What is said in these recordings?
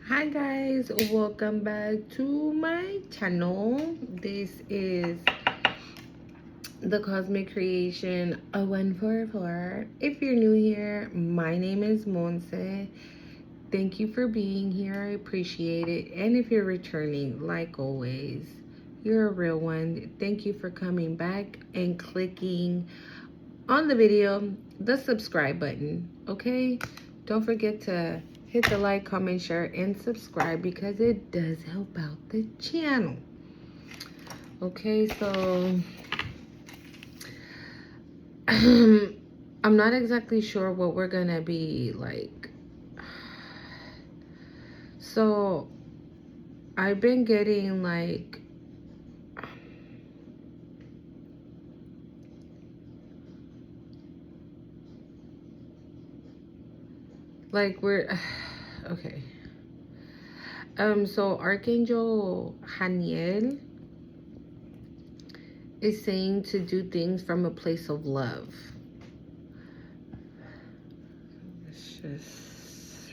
Hi guys, welcome back to my channel. This is the Cosmic Creation 144. If you're new here, my name is Monse. Thank you for being here. I appreciate it. And if you're returning, like always, you're a real one. Thank you for coming back and clicking on the video, the subscribe button, okay? Don't forget to hit the like, comment, share, and subscribe because it does help out the channel. Okay, so I'm not exactly sure what we're gonna be like. So I've been getting like we're okay. So Archangel Haniel is saying to do things from a place of love. It's just,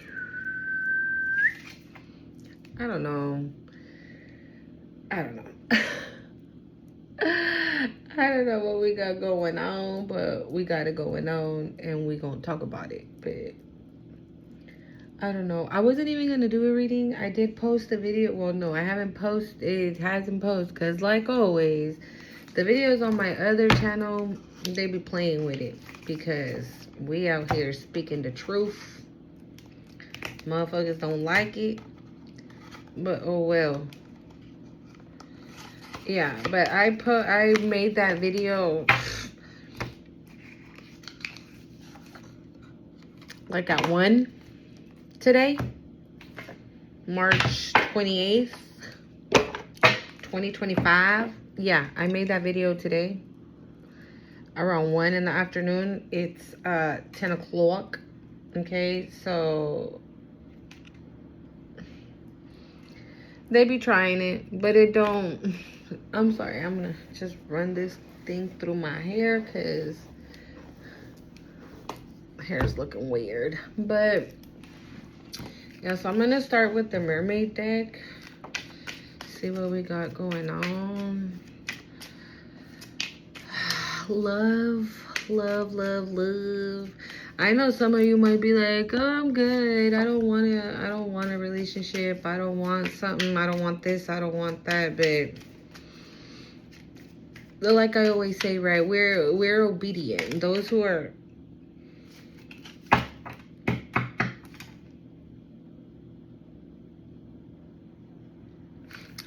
I don't know. I don't know. I don't know what we got going on, but we got it going on and we gonna talk about it. But I don't know. I wasn't even gonna do a reading. I did post a video. Well, no, I haven't posted. It hasn't posted because, like always, the videos on my other channel, they be playing with it because we out here speaking the truth. Motherfuckers don't like it, but oh well. Yeah, but I made that video like at 1 today, March 28th, 2025. Yeah, I made that video today around 1 in the afternoon. It's 10 o'clock. Okay, so they be trying it, but it don't. I'm sorry, I'm gonna just run this thing through my hair because hair's looking weird. But yeah, so I'm gonna start with the mermaid deck. See what we got going on. Love, love, love, love. I know some of you might be like, oh, I'm good. I don't want a relationship. I don't want something. I don't want this. I don't want that. But like I always say, right, we're obedient. Those who are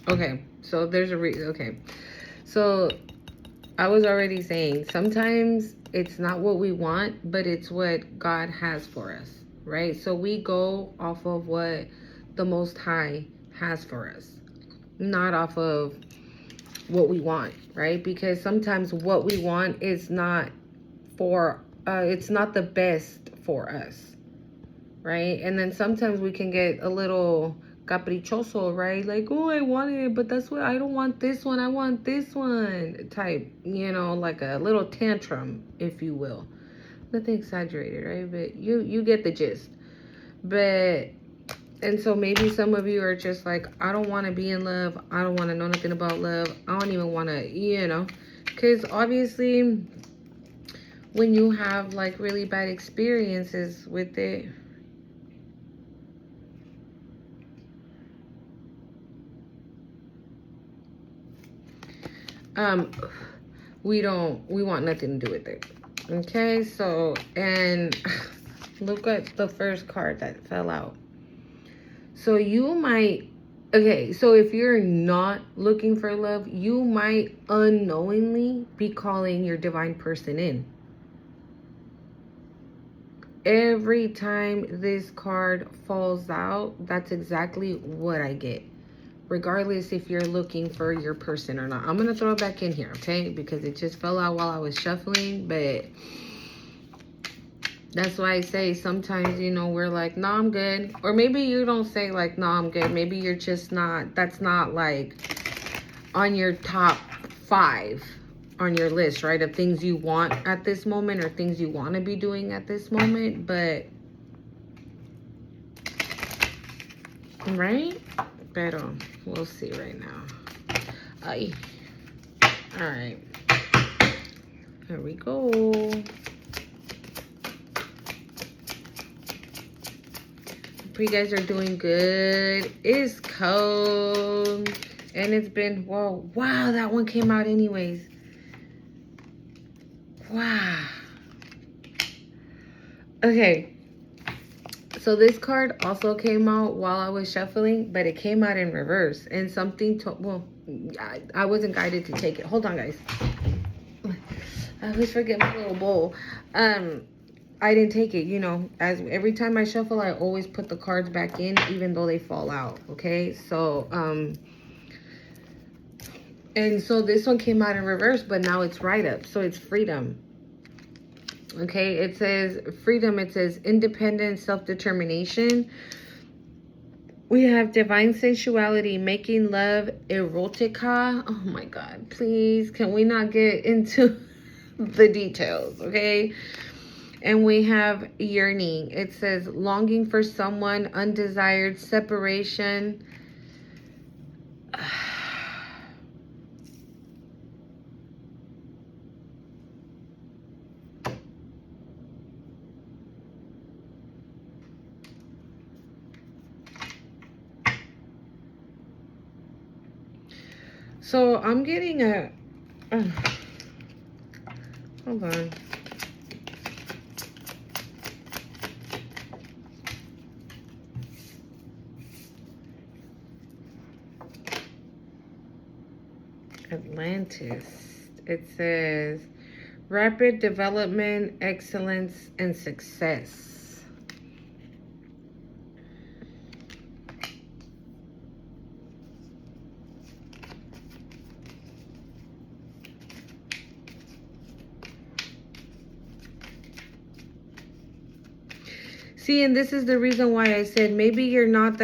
okay, so there's a reason. Okay, so I was already saying sometimes it's not what we want, but it's what God has for us, right? So we go off of what the Most High has for us, not off of what we want, right? Because sometimes what we want is not it's not the best for us, right? And then sometimes we can get a little caprichoso, right? Like, oh, I want it, but that's what I don't want this one. I want this one type, like a little tantrum, if you will. Nothing exaggerated, right? But you get the gist. But and so maybe some of you are just like, I don't want to be in love. I don't want to know nothing about love. I don't even want to, because obviously when you have like really bad experiences with it, we want nothing to do with it. Okay, so, and look at the first card that fell out. So you might, okay, so if you're not looking for love, you might unknowingly be calling your divine person in. Every time this card falls out, that's exactly what I get. Regardless if you're looking for your person or not. I'm going to throw it back in here, okay? Because it just fell out while I was shuffling. But that's why I say sometimes, we're like, no, I'm good. Or maybe you don't say like, no, I'm good. Maybe you're just not, that's not like on your top 5 on your list, right? Of things you want at this moment or things you want to be doing at this moment. But Right? Pero we'll see right now. Ay. All right. Here we go. Hope you guys are doing good. It's cold. And it's been, whoa, wow, that one came out anyways. Wow. Okay. So this card also came out while I was shuffling, but it came out in reverse. And something, well, I wasn't guided to take it. Hold on, guys. I always forget my little bowl. I didn't take it, you know, as every time I shuffle, I always put the cards back in, even though they fall out. Okay. So, and so this one came out in reverse, but now it's right up. So it's freedom. Okay. It says freedom. It says independence, self-determination. We have divine sensuality, making love, erotica. Oh my God, please. Can we not get into the details? Okay. And we have yearning. It says longing for someone, undesired, separation. So I'm getting a... hold on. Atlantis. It says rapid development, excellence, and success. See, and this is the reason why I said maybe you're not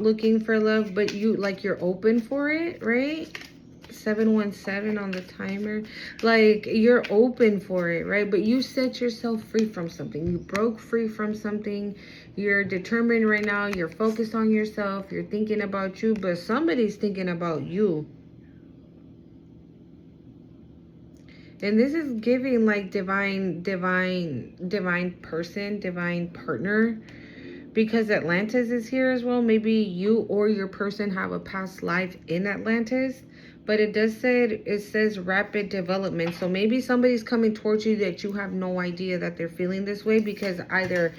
looking for love, but you're open for it, right? 717 on the timer. Like, you're open for it, right? But you set yourself free from something. You broke free from something. You're determined right now. You're focused on yourself. You're thinking about you, but somebody's thinking about you. And this is giving like divine person, divine partner. Because Atlantis is here as well. Maybe you or your person have a past life in Atlantis. But it says rapid development. So maybe somebody's coming towards you that you have no idea that they're feeling this way. Because either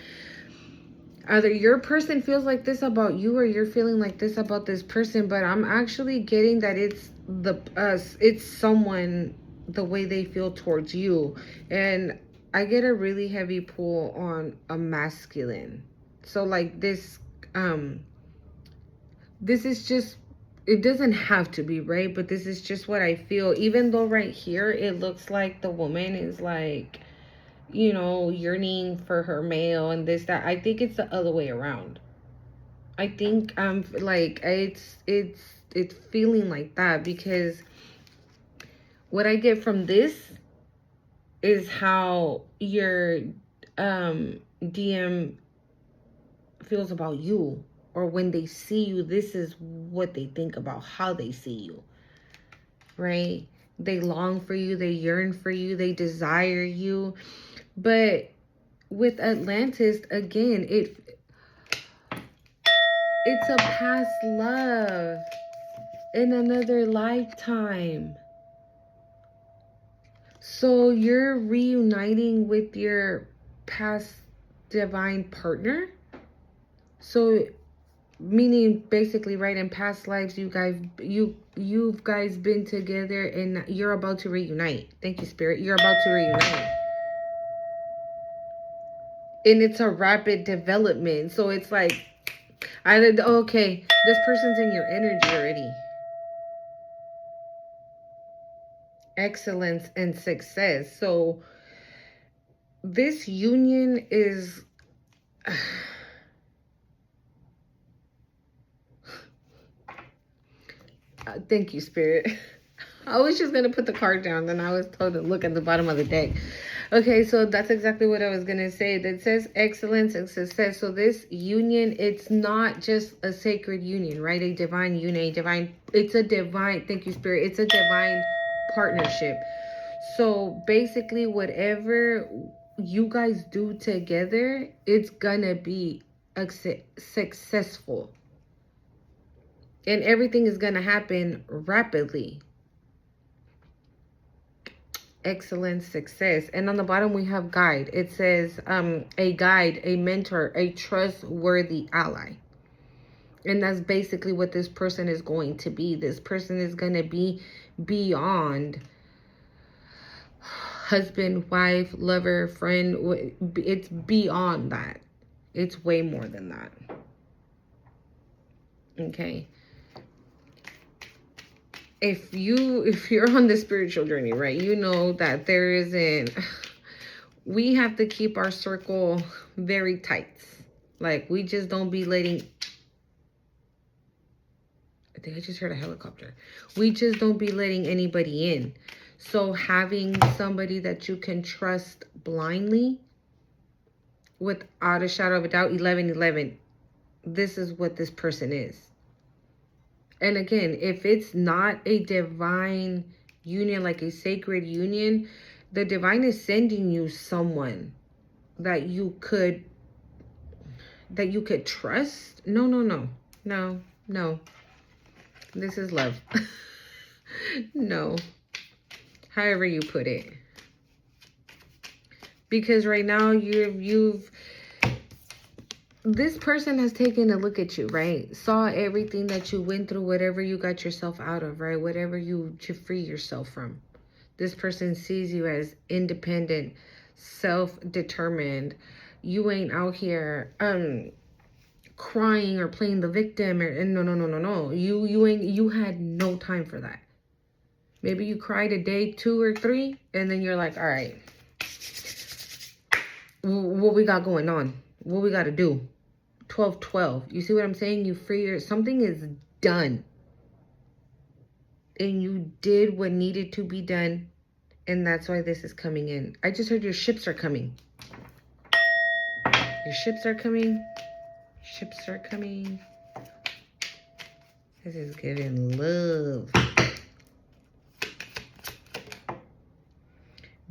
your person feels like this about you or you're feeling like this about this person. But I'm actually getting that it's someone, the way they feel towards you. And I get a really heavy pull on a masculine. So like this is just, it doesn't have to be, right? But this is just what I feel. Even though right here it looks like the woman is like, you know, yearning for her male and this, that. I think it's the other way around. I think like it's feeling like that, because what I get from this is how your DM feels about you, or when they see you, this is what they think about how they see you, right? They long for you, they yearn for you, they desire you. But with Atlantis, again, it's a past love in another lifetime. So you're reuniting with your past divine partner. So meaning basically, right, in past lives you guys been together and you're about to reunite. Thank you, Spirit. You're about to reunite. And it's a rapid development. So it's like okay, this person's in your energy already. Excellence and success. So this union is thank you, Spirit. I was just going to put the card down, then I was told to look at the bottom of the deck. Okay, so that's exactly what I was gonna say. That says excellence and success. So this union, it's not just a sacred union, right? A divine union, a divine. It's a divine. Thank you, Spirit. It's a divine partnership. So basically, whatever you guys do together, it's gonna be successful, and everything is gonna happen rapidly. Excellent success. And on the bottom we have guide. It says a guide, a mentor, a trustworthy ally. And that's basically what this person is going to be. This person is going to be beyond husband, wife, lover, friend. It's beyond that. It's way more than that. Okay. If you're on the spiritual journey, right, you know that there isn't, we have to keep our circle very tight. Like, we just don't be letting, I think I just heard a helicopter. We just don't be letting anybody in. So having somebody that you can trust blindly, without a shadow of a doubt, 1111, this is what this person is. And again, if it's not a divine union, like a sacred union, the divine is sending you someone that you could trust. No. This is love. No. However you put it. Because right now this person has taken a look at you, right? Saw everything that you went through, whatever you got yourself out of, right? Whatever to free yourself from. This person sees you as independent, self-determined. You ain't out here crying or playing the victim, and no. You had no time for that. Maybe you cried a day, 2 or 3, and then you're like, all right, what we got going on? What we got to do? 12-12. You see what I'm saying? You free something is done. And you did what needed to be done. And that's why this is coming in. I just heard your ships are coming. Your ships are coming. Ships are coming. This is giving love.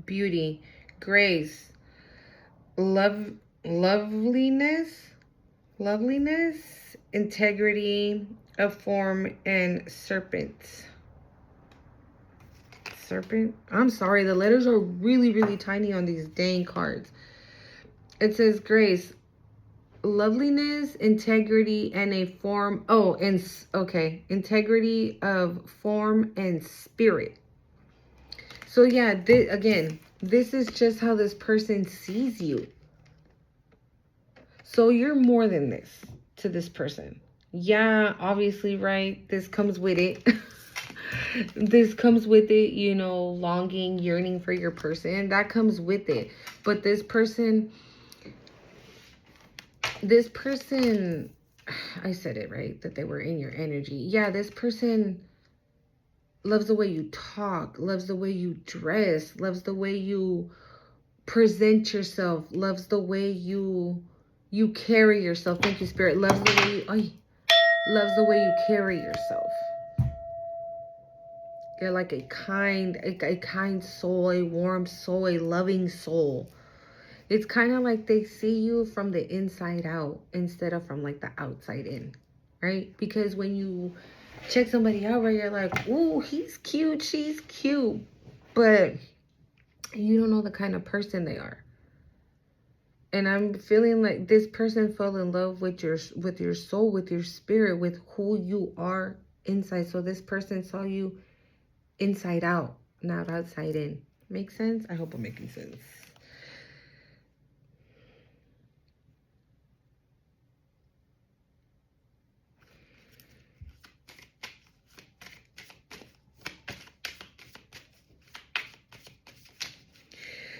Beauty, grace, loveliness, integrity of form, and serpent. I'm sorry, the letters are really, really tiny on these dang cards. It says grace, loveliness, integrity, and a form. Oh, and okay, integrity of form and spirit. So yeah, again, this is just how this person sees you. So you're more than this to this person. Yeah, obviously, right? This comes with it. This comes with it, you know, longing, yearning for your person. That comes with it. But this person, I said it right, that they were in your energy. Yeah, this person loves the way you talk, loves the way you dress, loves the way you present yourself, loves the way you carry yourself. Thank you, Spirit. Loves the way you carry yourself. You're like a kind soul, a warm soul, a loving soul. It's kind of like they see you from the inside out instead of from like the outside in, right? Because when you check somebody out, where you're like, ooh, he's cute, she's cute, but you don't know the kind of person they are. And I'm feeling like this person fell in love with your soul, with your spirit, with who you are inside. So this person saw you inside out, not outside in. Make sense? I hope I'm making sense.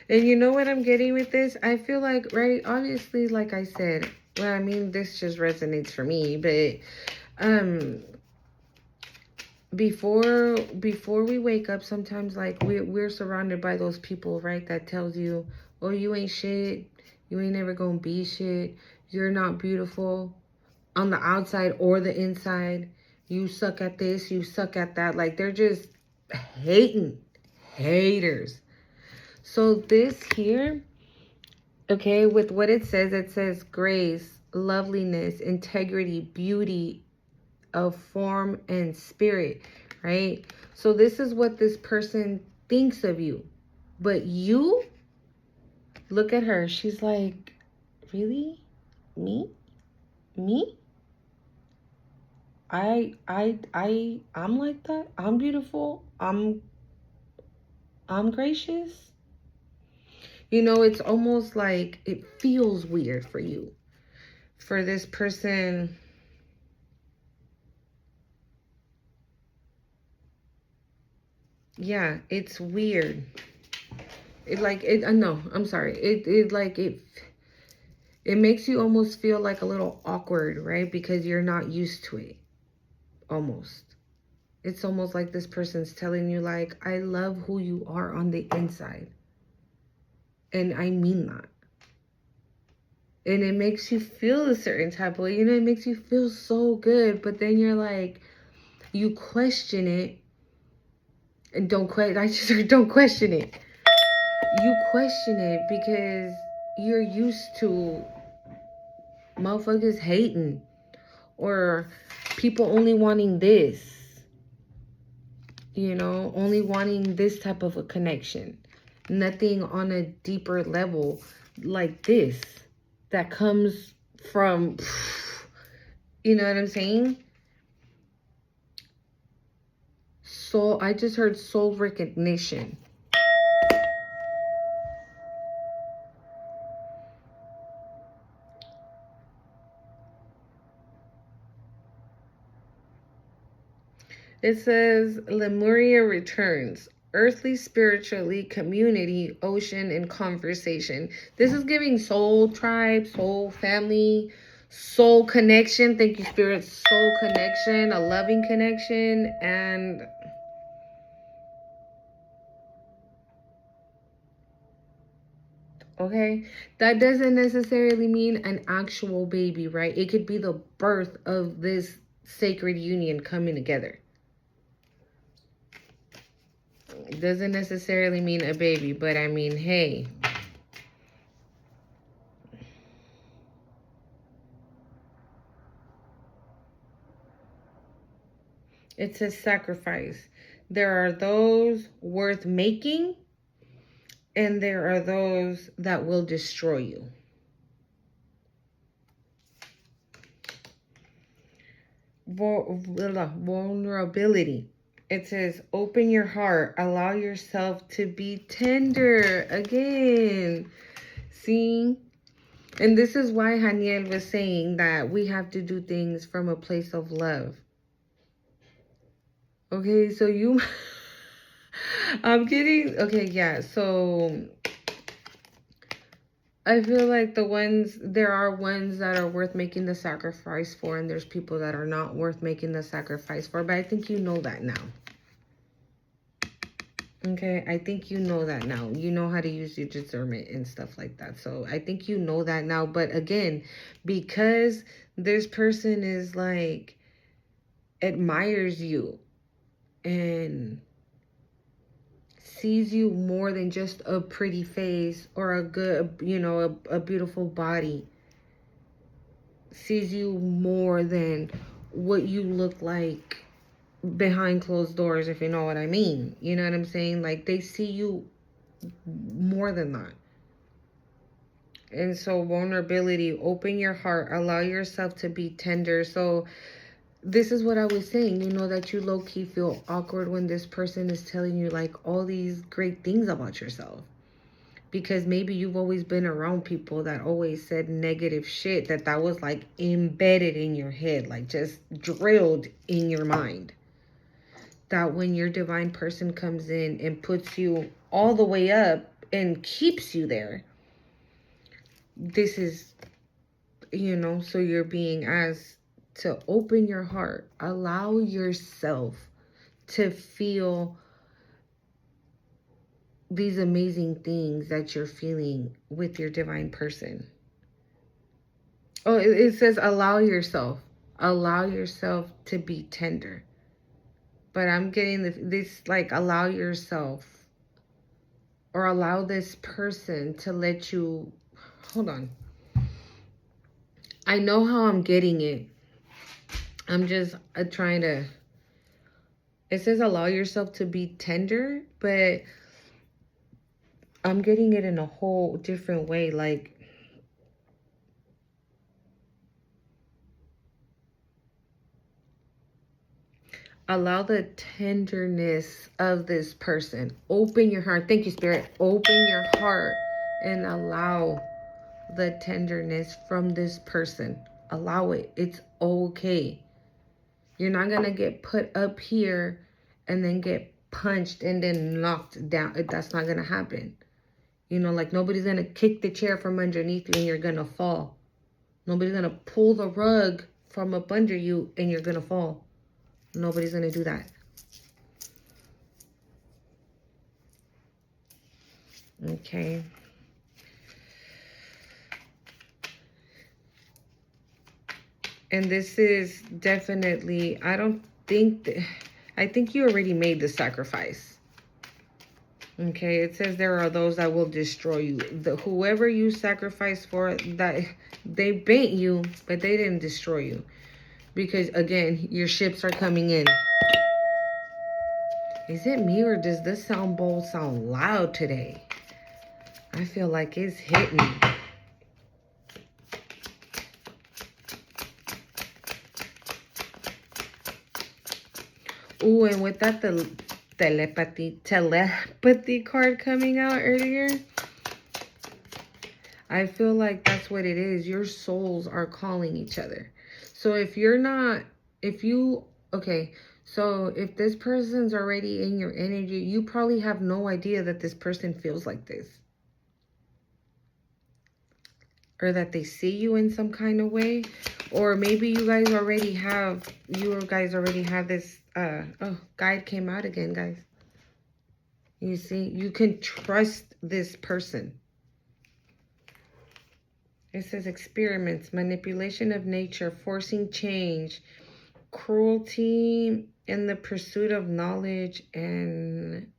And you know what I'm getting with this? I feel like, right, obviously, like I said, well, I mean, this just resonates for me, but before we wake up, sometimes like we're surrounded by those people, right, that tells you, oh, you ain't shit, you ain't never gonna be shit, you're not beautiful on the outside or the inside, you suck at this, you suck at that. Like, they're just hating, haters. So this here, okay, with what it says grace, loveliness, integrity, beauty of form and spirit, right? So this is what this person thinks of you. But you look at her, she's like, really? Me? Me? I'm like that. I'm beautiful. I'm gracious. You know, it's almost like it feels weird for you. For this person, yeah, it's weird. It like it no, I'm sorry. It makes you almost feel like a little awkward, right? Because you're not used to it. Almost. It's almost like this person's telling you like, I love who you are on the inside. And I mean that. And it makes you feel a certain type of way. You know, it makes you feel so good. But then you're like, you question it. And don't question, I just heard don't question it. You question it because you're used to motherfuckers hating. Or people only wanting this. You know, only wanting this type of a connection. Nothing on a deeper level like this that comes from, you know what I'm saying? Soul, I just heard soul recognition. It says Lemuria returns. Earthly, spiritually, community, ocean, and conversation. This is giving soul tribe, soul family, soul connection. Thank you, Spirit. Soul connection, a loving connection, and okay, that doesn't necessarily mean an actual baby, right? It could be the birth of this sacred union coming together. It doesn't necessarily mean a baby, but I mean, hey. It's a sacrifice. There are those worth making, and there are those that will destroy you. Vulnerability. It says, open your heart, allow yourself to be tender. Again, see? And this is why Haniel was saying that we have to do things from a place of love. Okay, so you... I'm kidding. Okay, yeah, so... I feel like there are ones that are worth making the sacrifice for, and there's people that are not worth making the sacrifice for. But I think you know that now. Okay, I think you know that now. You know how to use your discernment and stuff like that. So I think you know that now. But again, because this person is like, admires you and sees you more than just a pretty face or a good, you know, a beautiful body. Sees you more than what you look like behind closed doors, if you know what I mean. You know what I'm saying? Like, they see you more than that. And so vulnerability, open your heart, allow yourself to be tender. So this is what I was saying, you know, that you low-key feel awkward when this person is telling you like all these great things about yourself. Because maybe you've always been around people that always said negative shit, that was like embedded in your head, like just drilled in your mind. That when your divine person comes in and puts you all the way up and keeps you there, this is, you know, so you're being asked to open your heart, allow yourself to feel these amazing things that you're feeling with your divine person. Oh, it says allow yourself. Allow yourself to be tender. But I'm getting this like allow yourself, or allow this person to let you, hold on. I know how I'm getting it. I'm just trying to, it says allow yourself to be tender, but I'm getting it in a whole different way. Like, allow the tenderness of this person. Open your heart. Thank you, Spirit. Open your heart and allow the tenderness from this person. Allow it. It's okay. You're not going to get put up here and then get punched and then knocked down. That's not going to happen. You know, like nobody's going to kick the chair from underneath you and you're going to fall. Nobody's going to pull the rug from up under you and you're going to fall. Nobody's going to do that. Okay. And this is definitely, I think you already made the sacrifice. Okay, it says there are those that will destroy you. Whoever you sacrifice for, that they bent you, but they didn't destroy you. Because again, your ships are coming in. Is it me or does this sound bowl sound loud today? I feel like it's hitting. Ooh, and with that, the telepathy card coming out earlier, I feel like that's what it is. Your souls are calling each other. So so if this person's already in your energy, you probably have no idea that this person feels like this. Or that they see you in some kind of way. Or maybe you guys already have this, guide came out again, guys. You see, you can trust this person. It says experiments, manipulation of nature, forcing change, cruelty in the pursuit of knowledge, and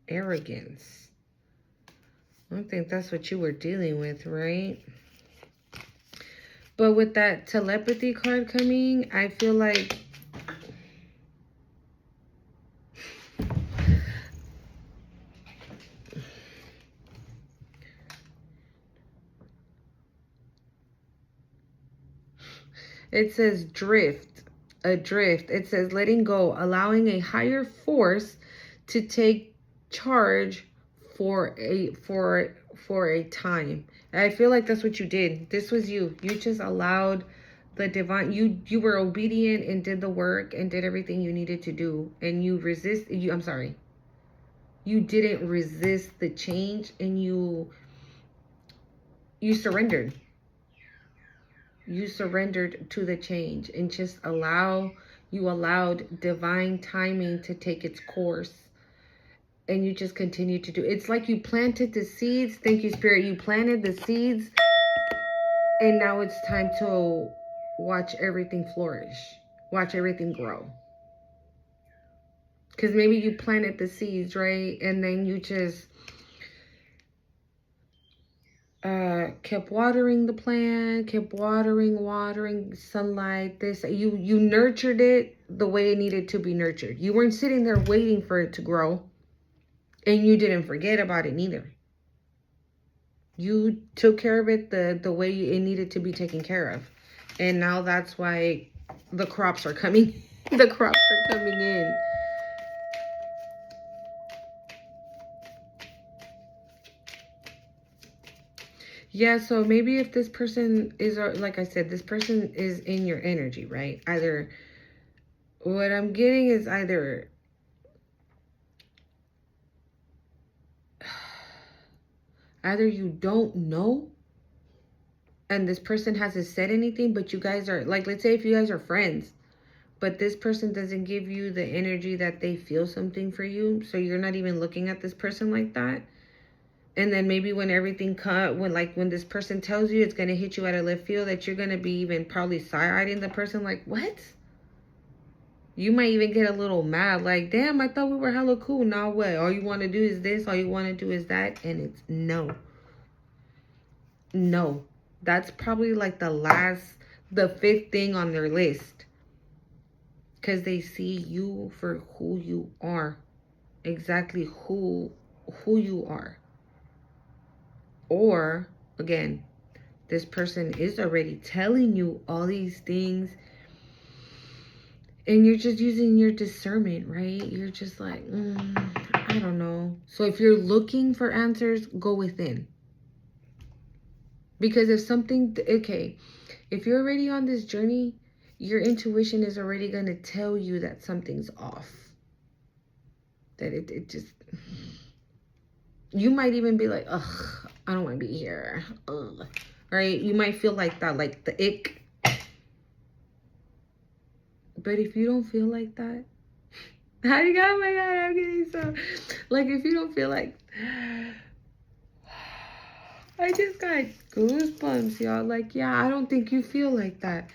arrogance. I don't think that's what you were dealing with, right? But with that telepathy card coming, I feel like it says adrift. It says letting go, allowing a higher force to take charge for a time. And I feel like that's what you did. This was you. You just allowed the divine, you were obedient and did the work and did everything you needed to do, and you didn't resist the change, and you surrendered. You surrendered to the change and just you allowed divine timing to take its course. And you just continue to do. It's like you planted the seeds. Thank you, Spirit. You planted the seeds. And now it's time to watch everything flourish. Watch everything grow. Because maybe you planted the seeds, right? And then you just kept watering the plant, kept watering, sunlight, this. You nurtured it the way it needed to be nurtured. You weren't sitting there waiting for it to grow. And you didn't forget about it neither. You took care of it the way it needed to be taken care of. And now that's why the crops are coming. The crops are coming in. Yeah, so maybe if this person is, like I said, this person is in your energy, right? Either, what I'm getting is either you don't know and this person hasn't said anything, but you guys are, like, let's say if you guys are friends, but this person doesn't give you the energy that they feel something for you. So you're not even looking at this person like that. And then maybe when everything when this person tells you, it's going to hit you at a left field, that you're going to be even probably side-eyeing the person like, what? You might even get a little mad, like, damn, I thought we were hella cool. Now what? All you want to do is this, all you want to do is that. And it's no. No. That's probably like the fifth thing on their list. Because they see you for who you are. Exactly who you are. Or, again, this person is already telling you all these things, and you're just using your discernment, right? You're just like, I don't know. So if you're looking for answers, go within. Because if you're already on this journey, your intuition is already going to tell you that something's off. That it just... You might even be like, ugh, I don't want to be here. Ugh. Right? You might feel like that, like the ick. But if you don't feel like that, oh my God, I'm getting so... Like, if you don't feel like... I just got goosebumps, y'all. Like, yeah, I don't think you feel like that.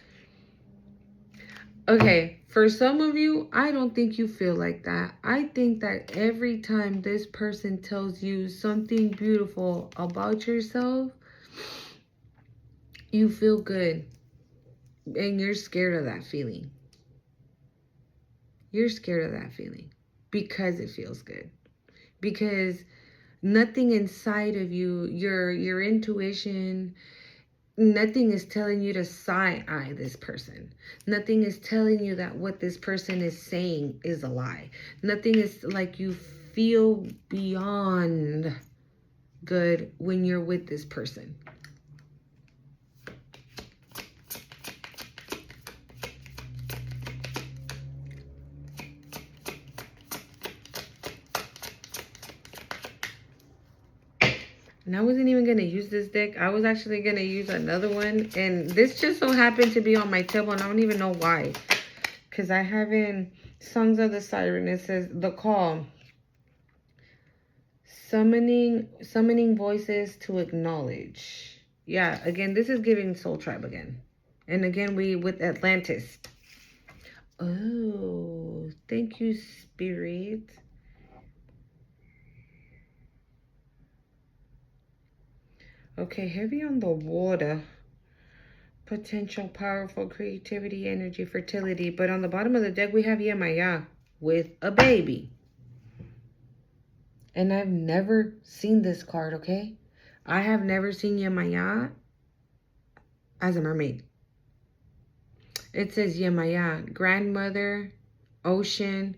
Okay, for some of you, I don't think you feel like that. I think that every time this person tells you something beautiful about yourself, you feel good. And you're scared of that feeling. You're scared of that feeling because it feels good. Because nothing inside of you, your intuition, nothing is telling you to side-eye this person. Nothing is telling you that what this person is saying is a lie. Nothing is like, you feel beyond good when you're with this person. And I wasn't even going to use this deck. I was actually going to use another one. And this just so happened to be on my table. And I don't even know why. Because I have in Songs of the Siren. It says, The Call. Summoning voices to acknowledge. Yeah, again, this is giving Soul Tribe again. And again, we with Atlantis. Oh, thank you, Spirit. Okay, heavy on the water. Potential, powerful, creativity, energy, fertility. But on the bottom of the deck, we have Yemaya with a baby. And I've never seen this card, okay? I have never seen Yemaya as a mermaid. It says Yemaya, grandmother, ocean,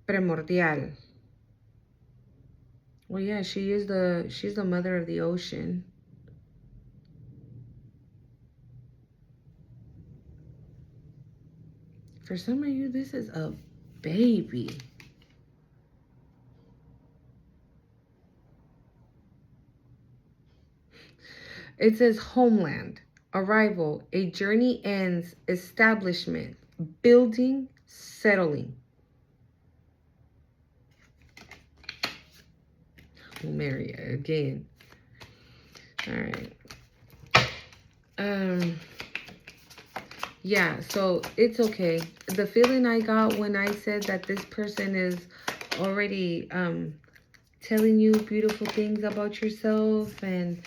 primordial. Well, yeah, she's the mother of the ocean. For some of you, this is a baby. It says homeland, arrival, a journey ends, establishment, building, settling. We'll marry again. All right. Yeah, so it's okay. The feeling I got when I said that this person is already telling you beautiful things about yourself, and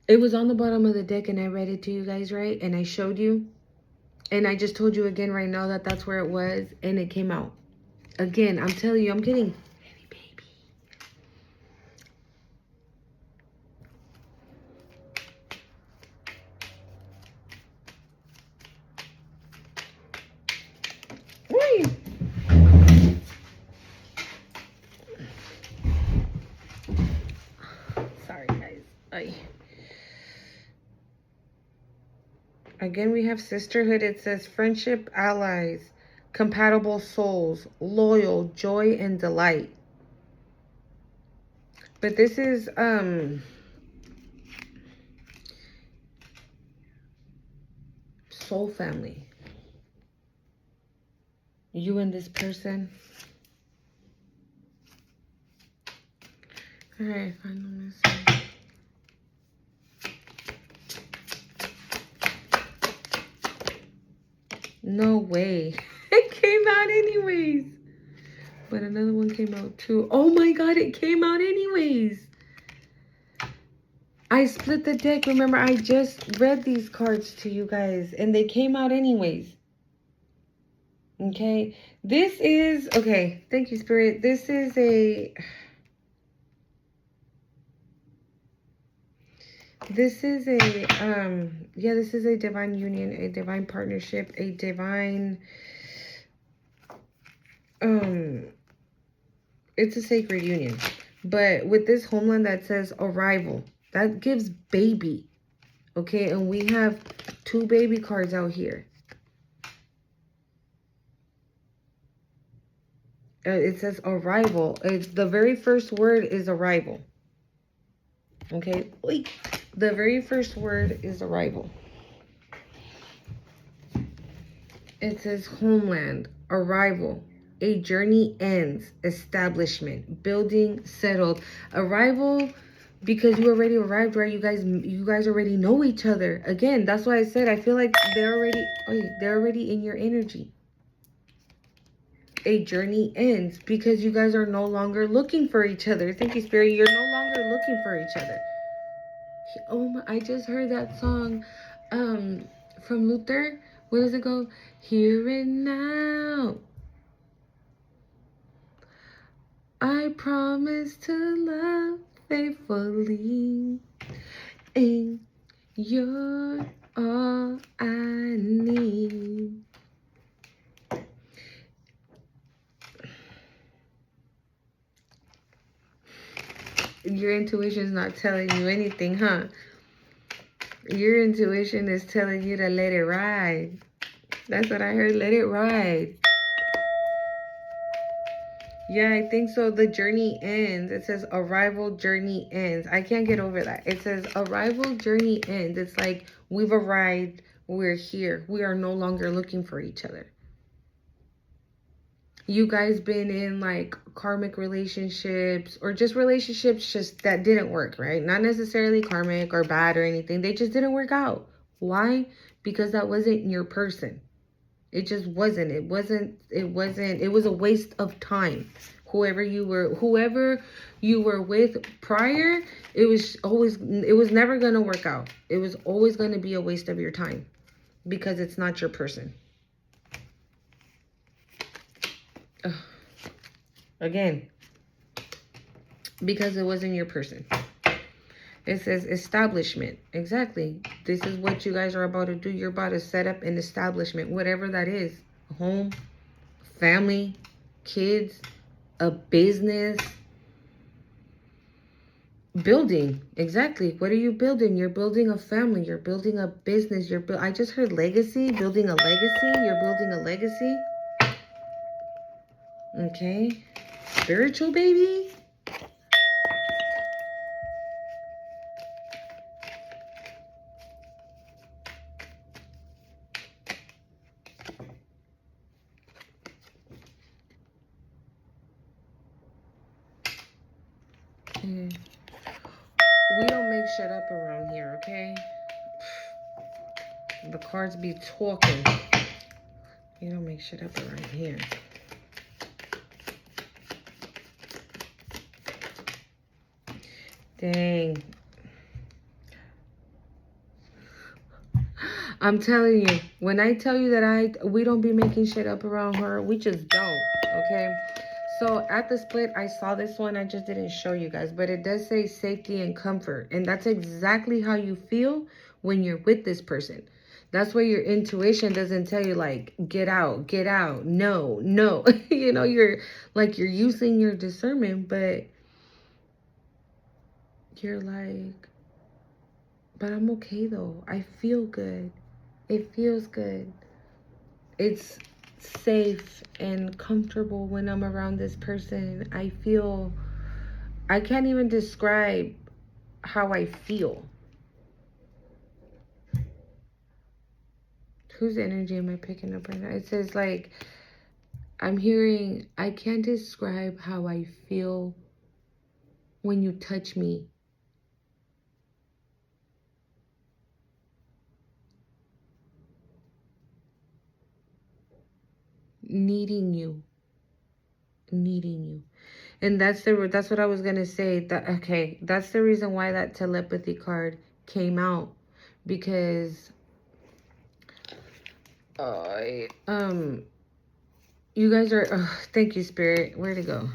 it was on the bottom of the deck, and I read it to you guys, right? And I showed you, and I just told you again right now that that's where it was, and it came out. Again, I'm telling you, I'm getting baby, baby. Wait. Sorry, guys. Ay. Again, we have sisterhood. It says friendship, allies, compatible souls, loyal, joy, and delight. But this is soul family. You and this person. All right, final message. No way. It came out anyways. But another one came out too. Oh my God, it came out anyways. I split the deck. Remember, I just read these cards to you guys and they came out anyways. Okay. This is, okay. Thank you, Spirit. This is a yeah, this is a divine union, a divine partnership, a divine, it's a sacred union. But with this homeland that says arrival, that gives baby. Okay, and we have 2 baby cards out here. It says arrival. It's the very first word is arrival. Okay, the very first word is arrival. It says homeland, arrival. A journey ends, establishment, building, settled. Arrival, because you already arrived, right? You guys already know each other. Again, that's why I said I feel like they're already in your energy. A journey ends because you guys are no longer looking for each other. Thank you, Spirit. You're no longer looking for each other. Oh my, I just heard that song from Luther. Where does it go? Here and now. I promise to love faithfully, and you're all I need. Your intuition's not telling you anything, huh? Your intuition is telling you to let it ride. That's what I heard. Let it ride. Yeah, I think so. The journey ends. It says arrival, journey ends. I can't get over that. It says arrival, journey ends. It's like we've arrived. We're here. We are no longer looking for each other. You guys been in like karmic relationships or just relationships just that didn't work, right? Not necessarily karmic or bad or anything. They just didn't work out. Why? Because that wasn't your person. It just wasn't. It was a waste of time. Whoever you were with prior, it was never going to work out. It was always going to be a waste of your time because it's not your person. Again, because it wasn't your person. It says establishment. Exactly. This is what you guys are about to do. You're about to set up an establishment, whatever that is. A home, family, kids, a business. Building. Exactly. What are you building? You're building a family. You're building a business. I just heard legacy. Building a legacy. You're building a legacy. Okay. Spiritual baby. We don't make shit up around here, okay? The cards be talking. You don't make shit up around here. Dang. I'm telling you, when I tell you that we don't be making shit up around her, we just don't, okay? So at the split, I saw this one. I just didn't show you guys, but it does say safety and comfort. And that's exactly how you feel when you're with this person. That's where your intuition doesn't tell you like, get out, no. You know, you're using your discernment, but you're like, but I'm okay though. I feel good. It feels good. It's safe and comfortable when I'm around this person. I can't even describe how I feel. Whose energy am I picking up right now? It says like, I'm hearing, I can't describe how I feel when you touch me. Needing you. Needing you. And that's what I was going to say. That okay, that's the reason why that telepathy card came out. Because you guys are, oh, thank you, Spirit. Where'd it go?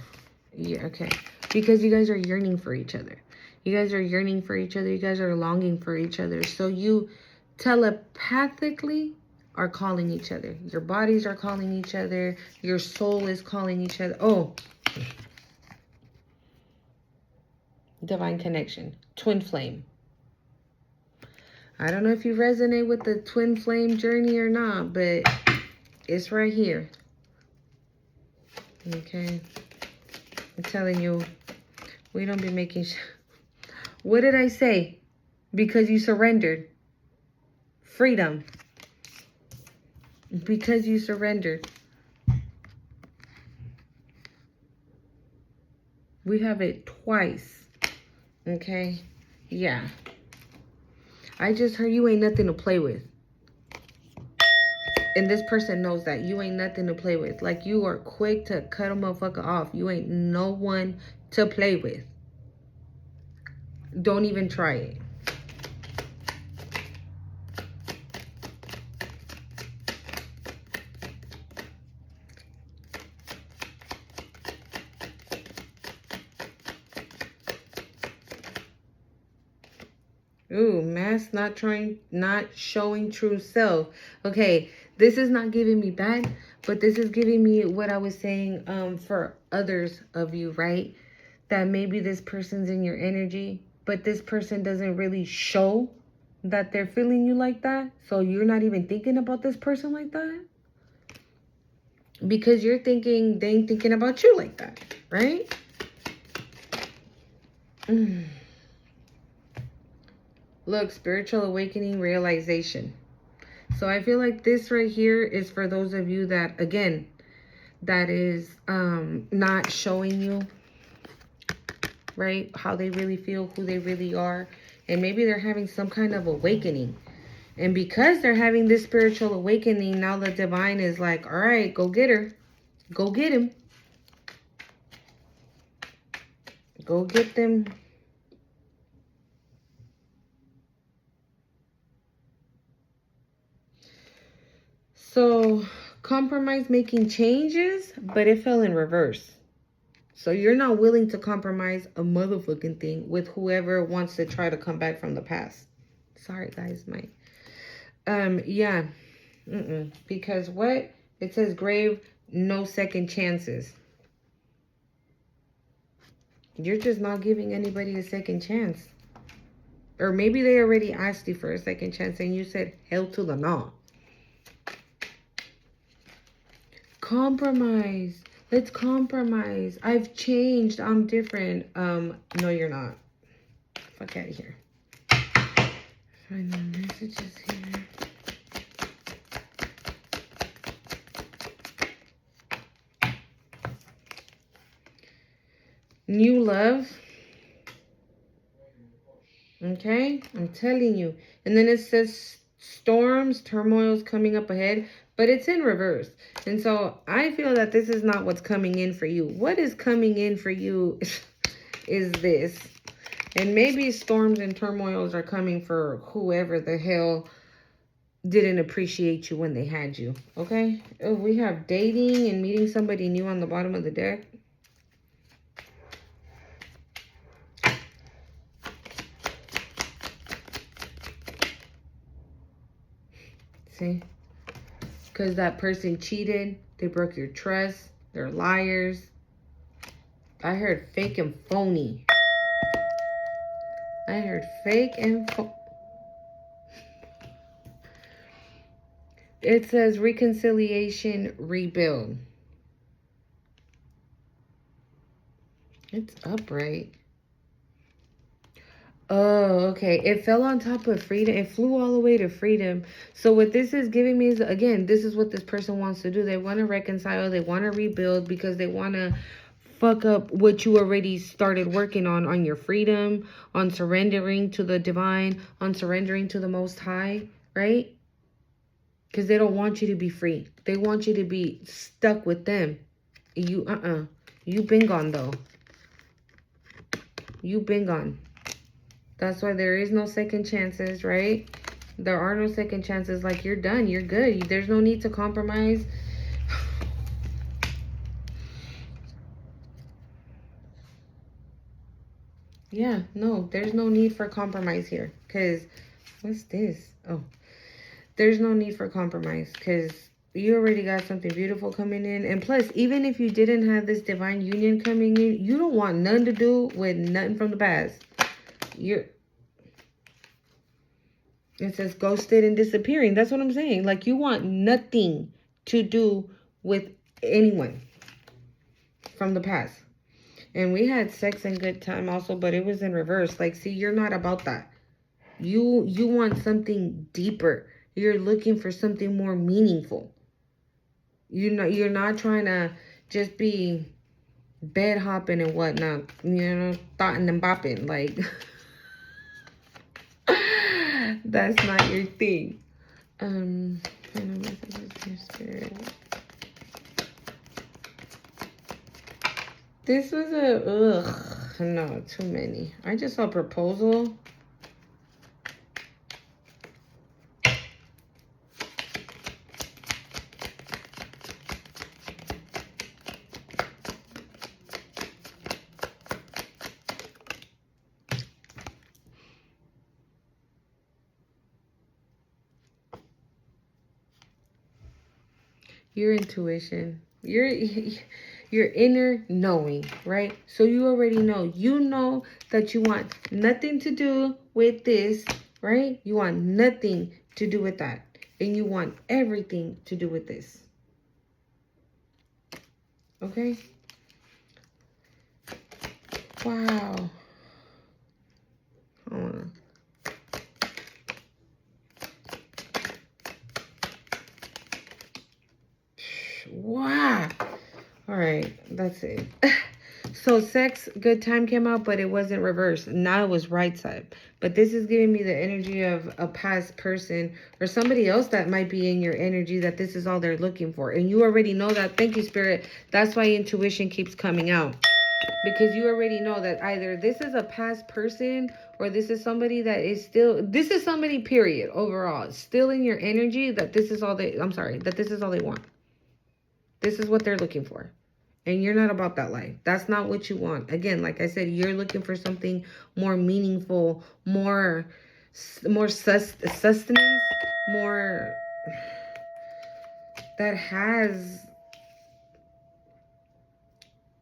Yeah, okay. Because you guys are yearning for each other. You guys are yearning for each other. You guys are longing for each other. So you telepathically are calling each other. Your bodies are calling each other. Your soul is calling each other. Oh, divine connection. Twin flame. I don't know if you resonate with the twin flame journey or not, but it's right here. Okay. I'm telling you, we don't be making... What did I say? Because you surrendered. Freedom. Because you surrendered. We have it twice. Okay? Yeah. I just heard you ain't nothing to play with. And this person knows that. You ain't nothing to play with. Like, you are quick to cut a motherfucker off. You ain't no one to play with. Don't even try it. Ooh, mask not showing true self. Okay, this is not giving me that, but this is giving me what I was saying for others of you, right? That maybe this person's in your energy, but this person doesn't really show that they're feeling you like that. So you're not even thinking about this person like that. Because you're thinking they ain't thinking about you like that, right? Look, spiritual awakening, realization. So I feel like this right here is for those of you that, again, that is not showing you, right, how they really feel, who they really are. And maybe they're having some kind of awakening. And because they're having this spiritual awakening, now the divine is like, all right, go get her. Go get him. Go get them. So, compromise making changes, but it fell in reverse. So you're not willing to compromise a motherfucking thing with whoever wants to try to come back from the past. Sorry, guys, yeah. Because what? It says grave, no second chances. You're just not giving anybody a second chance. Or maybe they already asked you for a second chance and you said hell to the no. Compromise. Let's compromise. I've changed. I'm different. No, you're not. Fuck out of here. Find the messages here. New love. Okay, I'm telling you. And then it says storms, turmoils coming up ahead, but it's in reverse. And so I feel that this is not what's coming in for you. What is coming in for you is this. And maybe storms and turmoils are coming for whoever the hell didn't appreciate you when they had you. Okay? Oh, we have dating and meeting somebody new on the bottom of the deck. See? Because that person cheated. They broke your trust. They're liars. I heard fake and phony. I heard fake and phony. It says reconciliation, rebuild. It's upright. Oh, okay. It fell on top of freedom. It flew all the way to freedom. So what this is giving me is, again, this is what this person wants to do. They want to reconcile. They want to rebuild because they want to fuck up what you already started working on your freedom, on surrendering to the divine, on surrendering to the Most High, right? Because they don't want you to be free. They want you to be stuck with them. You been gone, though. You been gone. That's why there is no second chances, right? There are no second chances. Like, you're done. You're good. There's no need to compromise. Yeah, no, there's no need for compromise here. Because, what's this? Oh, there's no need for compromise. Because you already got something beautiful coming in. And plus, even if you didn't have this divine union coming in, you don't want nothing to do with nothing from the past. It says ghosted and disappearing. That's what I'm saying. Like, you want nothing to do with anyone from the past. And we had sex and good time also, but it was in reverse. Like, see, you're not about that. You want something deeper. You're looking for something more meaningful. You're not trying to just be bed hopping and whatnot. Thoughting and bopping. Like, that's not your thing. This was no, too many. I just saw proposal. Your intuition, your inner knowing, right? So you already know. You know that you want nothing to do with this, right? You want nothing to do with that. And you want everything to do with this. Okay? Wow. Hold on. Wow. All right, that's it. So sex, good time came out, but it wasn't reversed. Now it was right side. But this is giving me the energy of a past person or somebody else that might be in your energy, that this is all they're looking for. And you already know that. Thank you, Spirit. That's why intuition keeps coming out. Because you already know that either this is a past person or this is somebody that is still, this is somebody, period, overall, still in your energy, that this is all they, that this is all they want. This is what they're looking for. And you're not about that life. That's not what you want. Again, like I said, you're looking for something more meaningful, more sustenance, more that has,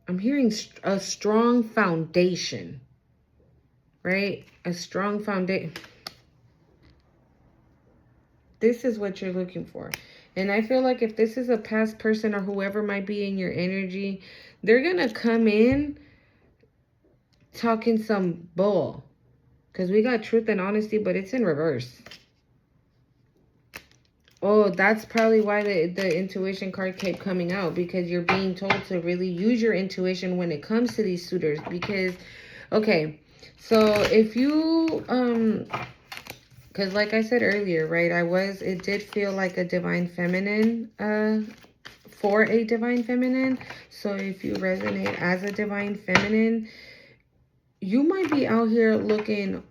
I'm hearing a strong foundation, right? A strong foundation. This is what you're looking for. And I feel like if this is a past person or whoever might be in your energy, they're going to come in talking some bull. Because we got truth and honesty, but it's in reverse. Oh, that's probably why the intuition card kept coming out. Because you're being told to really use your intuition when it comes to these suitors. Because, okay, so if you, because like I said earlier, right, it did feel like a divine feminine, for a divine feminine. So if you resonate as a divine feminine, you might be out here looking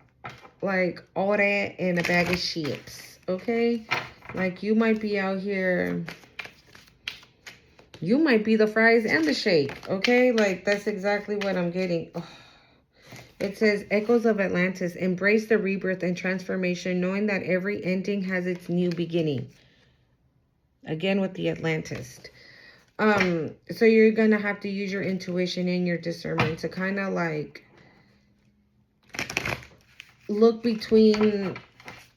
like all that in a bag of chips, okay? Like, you might be out here, you might be the fries and the shake, okay? Like, that's exactly what I'm getting. Oh. It says, Echoes of Atlantis, embrace the rebirth and transformation, knowing that every ending has its new beginning. Again, with the Atlantis. So you're going to have to use your intuition and your discernment to kind of like look between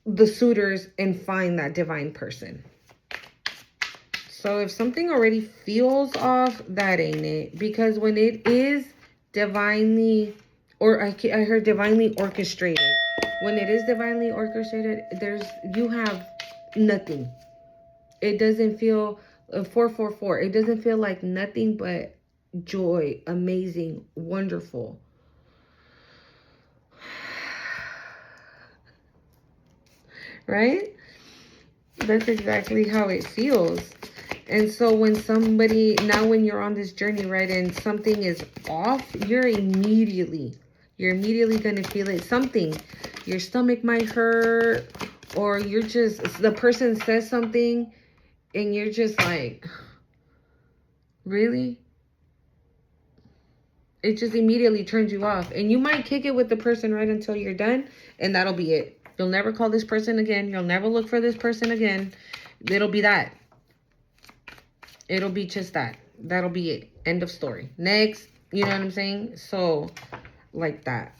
the suitors and find that divine person. So if something already feels off, that ain't it. Because when it is divinely or I heard divinely orchestrated. When it is divinely orchestrated, you have nothing. It doesn't feel 444. It doesn't feel like nothing but joy, amazing, wonderful. Right? That's exactly how it feels. And so when when you're on this journey, right, and something is off, you're immediately going to feel it. Something, your stomach might hurt, or the person says something and you're just like, really? It just immediately turns you off. And you might kick it with the person right until you're done, and that'll be it. You'll never call this person again. You'll never look for this person again. It'll be that. It'll be just that. That'll be it. End of story. Next. You know what I'm saying? So, like that.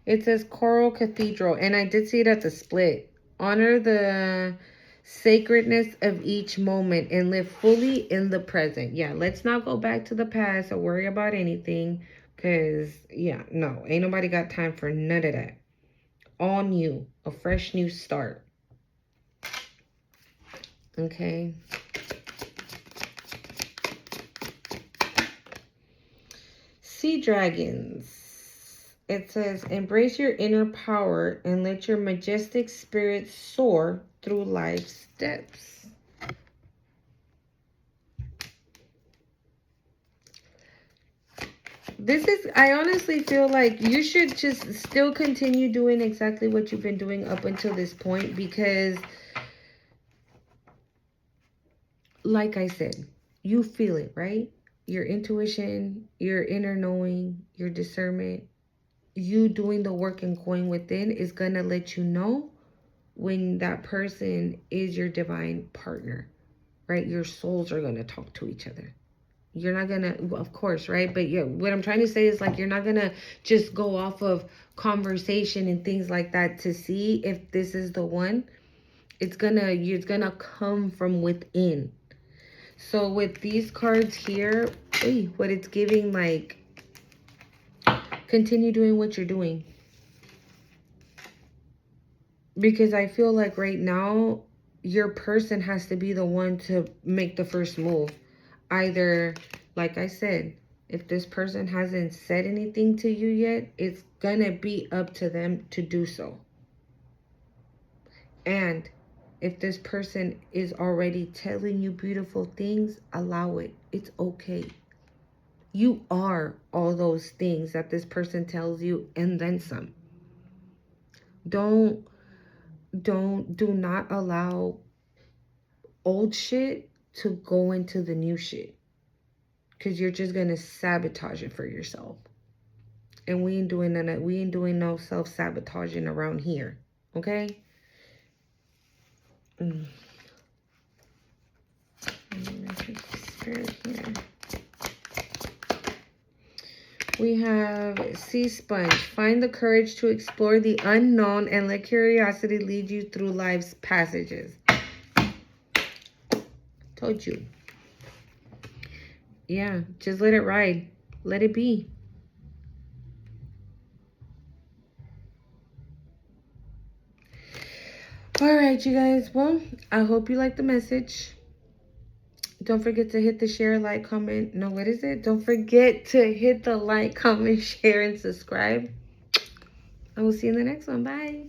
It says Coral Cathedral. And I did see it at the split. Honor the sacredness of each moment and live fully in the present. Yeah, let's not go back to the past or worry about anything. Because, yeah, no. Ain't nobody got time for none of that. All new. A fresh new start. Okay. Sea dragons. It says, embrace your inner power and let your majestic spirit soar through life's steps. I honestly feel like you should just still continue doing exactly what you've been doing up until this point, because like I said, you feel it, right? Your intuition, your inner knowing, your discernment, you doing the work and going within is going to let you know when that person is your divine partner, right? Your souls are going to talk to each other. You're not going to, of course, right? But yeah, what I'm trying to say is like, you're not going to just go off of conversation and things like that to see if this is the one. It's going to come from within. So with these cards here, what it's giving, like, continue doing what you're doing. Because I feel like right now, your person has to be the one to make the first move. Either, like I said, if this person hasn't said anything to you yet, it's going to be up to them to do so. And if this person is already telling you beautiful things, allow it. It's okay. You are all those things that this person tells you and then some. Do not allow old shit to go into the new shit, because you're just going to sabotage it for yourself. And we ain't doing none of, we ain't doing no self-sabotaging around here. Okay? Spirit here. We have Sea Sponge. Find the courage to explore the unknown and let curiosity lead you through life's passages. Told you. Yeah, just let it ride. Let it be. All right, you guys. Well, I hope you like the message. Don't forget to hit the share, like, comment. No, what is it? Don't forget to hit the like, comment, share, and subscribe. I will see you in the next one. Bye.